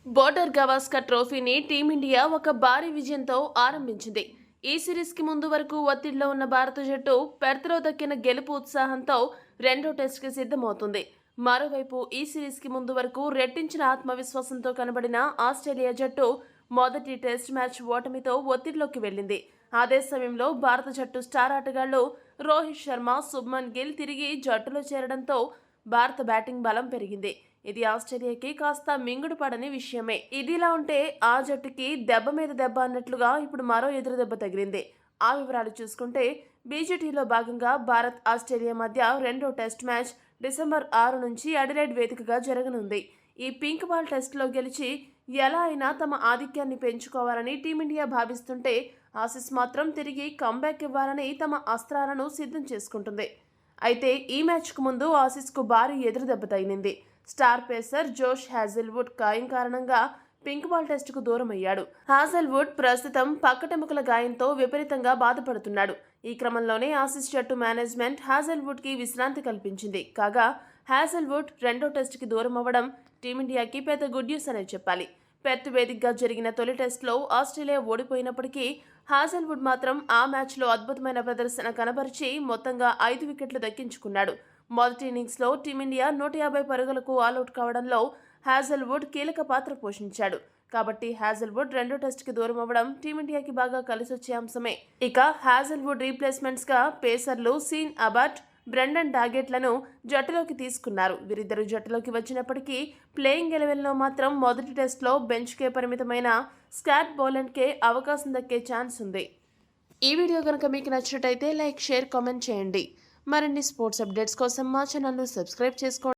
Border Gavaskar ట్రోఫీని team India ఒక భారీ విజయంతో ఆరంభించింది. ఈ సిరీస్కి ముందు వరకు ఒత్తిడిలో ఉన్న భారత జట్టు పెర్త్లో దక్కిన గెలుపు ఉత్సాహంతో రెండో టెస్ట్కి సిద్ధమవుతుంది. మరోవైపు ఈ సిరీస్కి ముందు వరకు రెట్టించిన ఆత్మవిశ్వాసంతో కనబడిన ఆస్ట్రేలియా జట్టు మొదటి టెస్ట్ మ్యాచ్ ఓటమితో ఒత్తిడిలోకి వెళ్లింది. అదే సమయంలో భారత జట్టు స్టార్ ఆటగాళ్లు రోహిత్ శర్మ, శుభ్మన్ గిల్ తిరిగి జట్టులో చేరడంతో భారత బ్యాటింగ్ బలం పెరిగింది. ఇది ఆస్ట్రేలియాకి కాస్త మింగుడు పడని విషయమే. ఇదిలా ఉంటే ఆ జట్టుకి దెబ్బ మీద దెబ్బ అన్నట్లుగా ఇప్పుడు మరో ఎదురు దెబ్బ తగిలింది. ఆ వివరాలు చూసుకుంటే బీజీటీలో భాగంగా భారత్ ఆస్ట్రేలియా మధ్య రెండో టెస్ట్ మ్యాచ్ డిసెంబర్ 6 నుంచి అడిలైడ్ వేదికగా జరగనుంది. ఈ పింక్ బాల్ టెస్ట్లో గెలిచి ఎలా అయినా తమ ఆధిక్యాన్ని పెంచుకోవాలని టీమిండియా భావిస్తుంటే ఆసీస్ మాత్రం తిరిగి కంబ్యాక్ ఇవ్వాలని తమ అస్త్రాలను సిద్ధం చేసుకుంటుంది. అయితే ఈ మ్యాచ్కు ముందు ఆసీస్కు భారీ ఎదురు దెబ్బ తగిలింది. స్టార్ పేసర్ జోష్ హ్యాజెల్వుడ్ గాయం కారణంగా పింక్ బాల్ టెస్టుకు దూరం అయ్యాడు. హ్యాజెల్వుడ్ ప్రస్తుతం పక్కటెముకల గాయంతో విపరీతంగా బాధపడుతున్నాడు. ఈ క్రమంలోనే ఆసీస్ జట్టు మేనేజ్మెంట్ హ్యాజెల్వుడ్కి విశ్రాంతి కల్పించింది. కాగా హ్యాజెల్వుడ్ రెండో టెస్టుకి దూరం అవ్వడం టీమిండియాకి పెద్ద గుడ్ న్యూస్ అనే చెప్పాలి. పెర్త్ వేదికగా జరిగిన తొలి టెస్టులో ఆస్ట్రేలియా ఓడిపోయినప్పటికీ హ్యాజెల్వుడ్ మాత్రం ఆ మ్యాచ్లో అద్భుతమైన ప్రదర్శన కనబరిచి మొత్తంగా 5 వికెట్లు దక్కించుకున్నాడు. మొదటి ఇన్నింగ్స్లో టీమిండియా 150 పరుగులకు ఆల్అవుట్ కావడంలో హ్యాజెల్వుడ్ కీలక పాత్ర పోషించాడు. కాబట్టి హ్యాజెల్వుడ్ రెండో టెస్టుకి దూరం అవ్వడం టీమిండియాకి బాగా కలిసొచ్చే అంశమే. ఇక హ్యాజెల్వుడ్ రీప్లేస్మెంట్స్గా పేసర్లు సీన్ అబాట్, బ్రెండన్ డాగెట్లను జట్టులోకి తీసుకున్నారు. వీరిద్దరు జట్టులోకి వచ్చినప్పటికీ ప్లేయింగ్ 11లో మాత్రం మొదటి టెస్ట్లో బెంచ్కే పరిమితమైన స్కాట్ బోలెండ్కే అవకాశం దక్కే ఛాన్స్ ఉంది. ఈ వీడియో కనుక మీకు నచ్చినట్టయితే లైక్, షేర్, కామెంట్ చేయండి. మరిన్ని స్పోర్ట్స్ అప్డేట్స్ కోసం మా ఛానల్ను సబ్స్క్రైబ్ చేసుకోండి.